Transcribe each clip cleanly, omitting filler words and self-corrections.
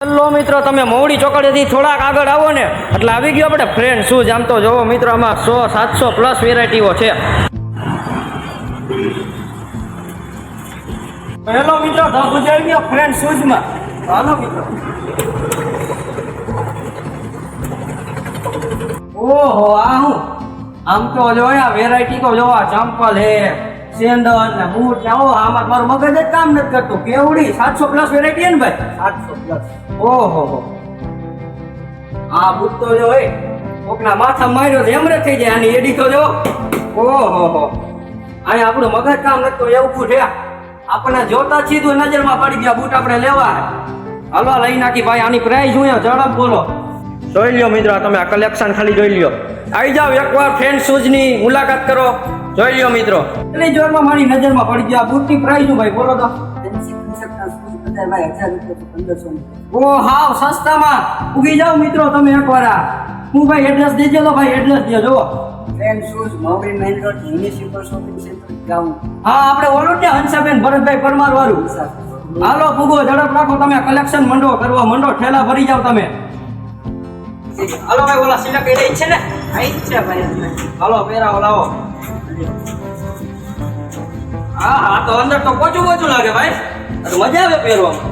Hello મિત્રો, તમે મોવડી ચોકડીથી થોડાક આગળ આવો ને એટલે આવી ગયો આપણે ફ્રેન્ડ શૂઝ. આમ તો જોવો મિત્રો, આમાં 100-700 પ્લસ વેરાયટીઓ છે. હેલો મિત્રો, ધબ ઉજાઈ ગયો ફ્રેન્ડ શૂઝમાં. હાલો મિત્રો. ઓહો, આ હું આમ તો જોયા વેરાયટી તો જોવા, ચંપલ હે, સેન્ડલ ને બૂટ ને. ઓહો, આમાં મારું મગજ જ કામ નથી કરતું. કેવડી 700 પ્લસ વેરાયટી હે ને ભાઈ? 700 પ્લસ. ઓહો, આ બૂટ તો જો હે કોકના માથા માર્યો તો એમરે થઈ જાય. આની એડી તો જો. ઓહો, અહીંયા આપણું મગજ કામ નથી તો એવું બૂટ હે. આપણે જોતા સીધું નજરમાં પડી ગયા બૂટ આપણે લેવા. હાલો લઈ નાખી ભાઈ. આની પ્રાઇસ શું ઝડપ બોલો. જોઈ લ્યો મિત્રો, તમે આ કલેક્શન ખાલી જોઈ લ્યો. આવી જાવ એકવાર ફ્રેન્ડ શૂઝ ની મુલાકાત કરો. જોઈ લ્યો મિત્રો, એટલી જોરમાં મારી નજરમાં પડી ગયા. બૂટ ની પ્રાઇસ શું ભાઈ બોલો તો? ઓ હાવ સસ્તામાં ઉગી જાવ મિત્રો તમે એકવાર. હું ભાઈ એડ્રેસ દેજો તો ભાઈ, એડ્રેસ દેજો. Friend shoes Mavdi main road municipal shopping centre ground. હા, આપણે ઓલું ત્યાં હંસાબેન ભરતભાઈ પરમાર વાળું. હાલો ફૂગો ઝડપ રાખો, તમે કલેક્શન મંડો કરવા મંડો, ઠેલા ભરી જાવ તમે. હાલો ભાઈ, ઓલા સિલક એ છે ને? આઈ છે ભાઈ. હાલો પેરા લાવો. હા હા, તો અંદર તો પોચું લાગે ભાઈ. મજા આવે પહેરવામાં.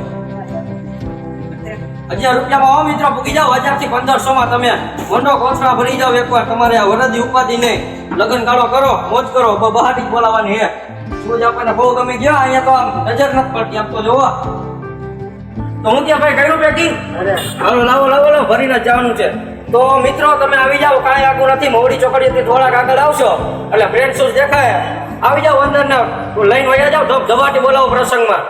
1000 રૂપિયામાં આવો મિત્રો, પૂકી જાવ 1000 થી 1500 માં તમે મંડો કોથળા ભરી જાવ એકવાર. તમારે આ વરદી ઉપાધિ નહીં, લગ્ન ગાળો કરો, મોજ કરો. બહારથી બોલાવાની હે. શું આપણને બહુ ગમે ગયા. અહીંયા તો આમ નજર નથી પડતી. આમ તો જોવો તો હું ત્યાં ભાઈ કર્યું પેકિંગ. હાલો લાવો ભરીને જવાનું છે. તો મિત્રો તમે આવી જાઓ, કાંઈ આગળ નથી. મોવડી ચોકડીથી થોડાક આગળ આવશો એટલે ફ્રેન્ડ શૂઝ દેખાય. આવી જાઓ અંદર ને લઈને વયા જાઓ. ધબાટી બોલાવો પ્રસંગમાં.